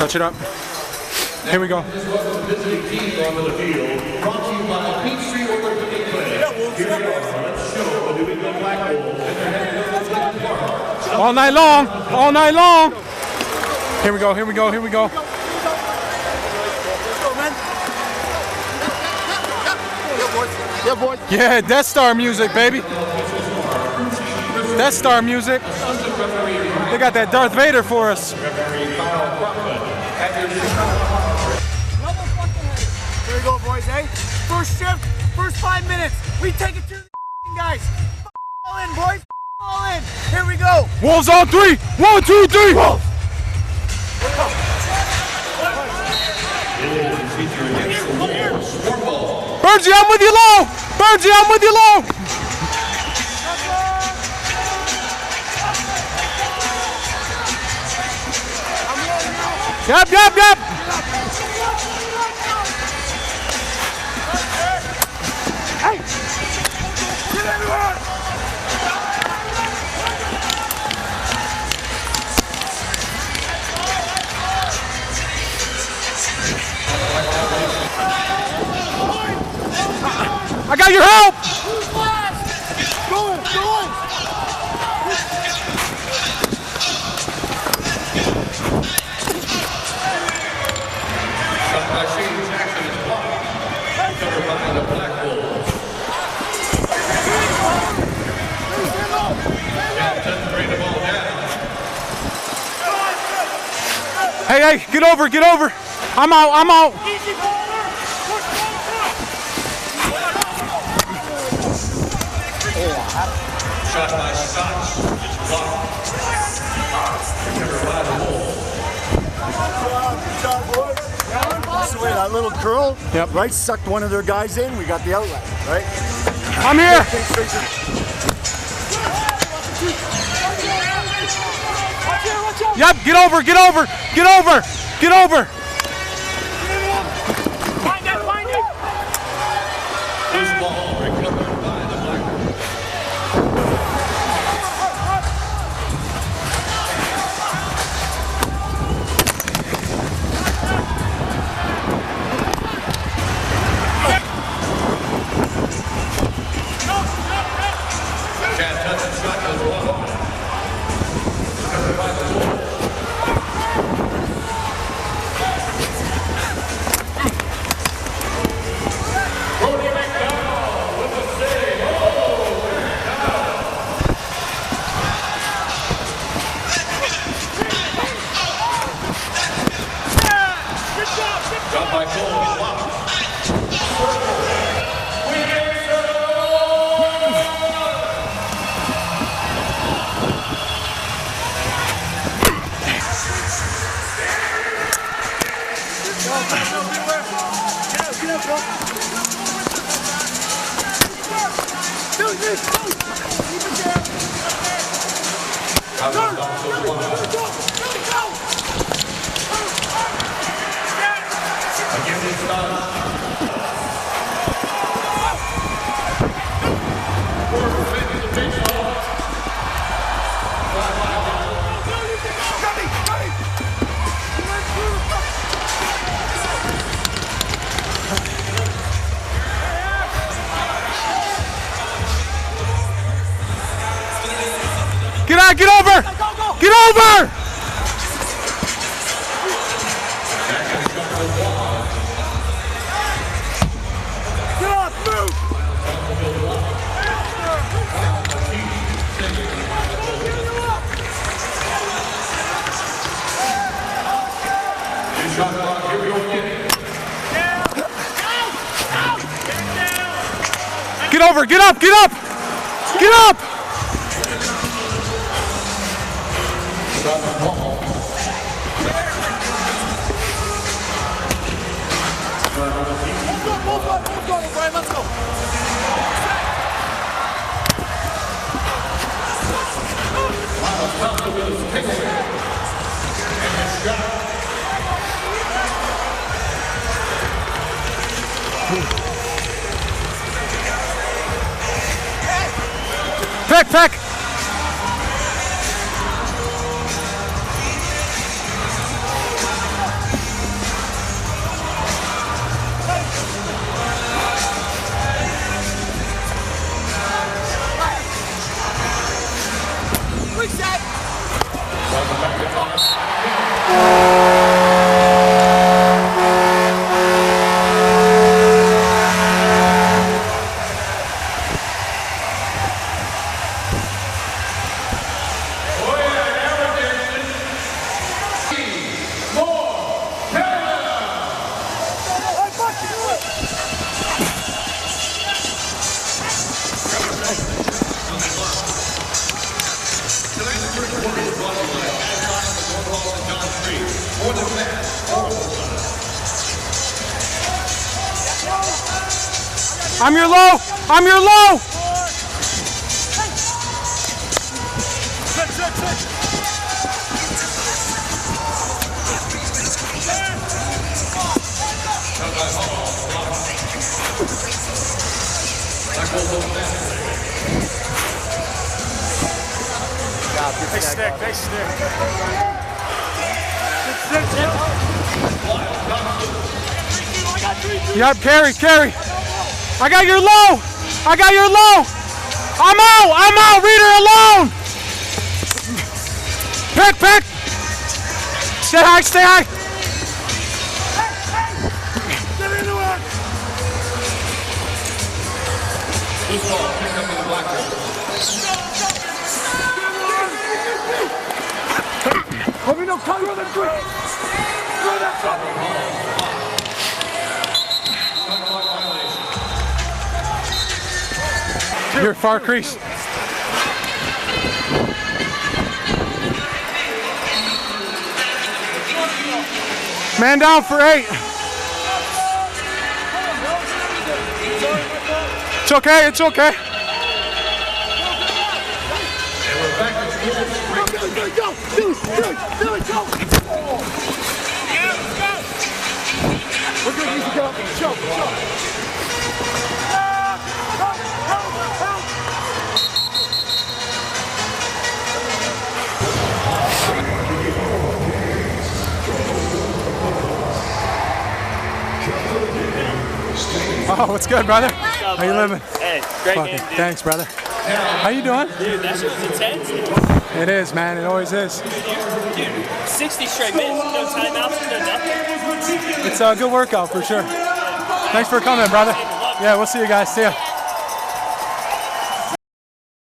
Touch it up. Here we go. Visiting teams onto the field, brought to you by Peachtree Orthopedic Clinic. Let's show the New England Black Bulls and their head. All night long. All night long. Here we go. Here we go. Here we go. Yeah, boys. Yeah, Death Star music, baby. Death Star music. They got that Darth Vader for us. Here we go, boys, eh? First shift, first 5 minutes. We take it to the guys. All in, boys. All in. Here we go. Wolves on 3. 1, 2, 3. Wolves. Bergie, I'm with you low. Bergie, I'm with you low. Yep, yep, yep. Hey! Get everyone! I got your help. Who's last? Go in, go in. Hey, hey, get over, get over. I'm out, I'm out. Shot by Scott. It's blocked. So wait, that little curl, Yep. right, sucked one of their guys in. We got the outlet, right? I'm here. Yep, get over, get over, get over, get over. Find it, find it. Loose ball recovered by the Blackhawks. Can't touch the shot goes wrong. Recovered by the Wolves. Shot by Cole, blocked. Get out, get over, get over. Get off, move. Shot clock, here we go again. Get over, get up, get up, get up. Shot by Paul. Let's go, Brian, let's go. Miles Thompson with his takeaway. And the shot. Peck, peck. I'm your low. I'm your low. Big stick, big stick. Yep, carry, carry. I got your low. I got your low. I'm out. Reader alone. Pick. Stay high, stay high. Get into it. This ball picked up on the black hole. Let me know color the green. Throw that fucking Your far crease. Man down for 8. It's okay, it's okay. And we're back to Go! Billy, go! We're good, easy, go. Jump. Oh, what's good, brother? How you living? Hey, great Fucking game, dude. thanks, brother. How you doing? Dude, that shit was intense. It is, man. It always is. Dude, 60 straight minutes, no timeouts, no nothing. It's a good workout for sure. Thanks for coming, brother. Yeah, we'll see you guys. See ya.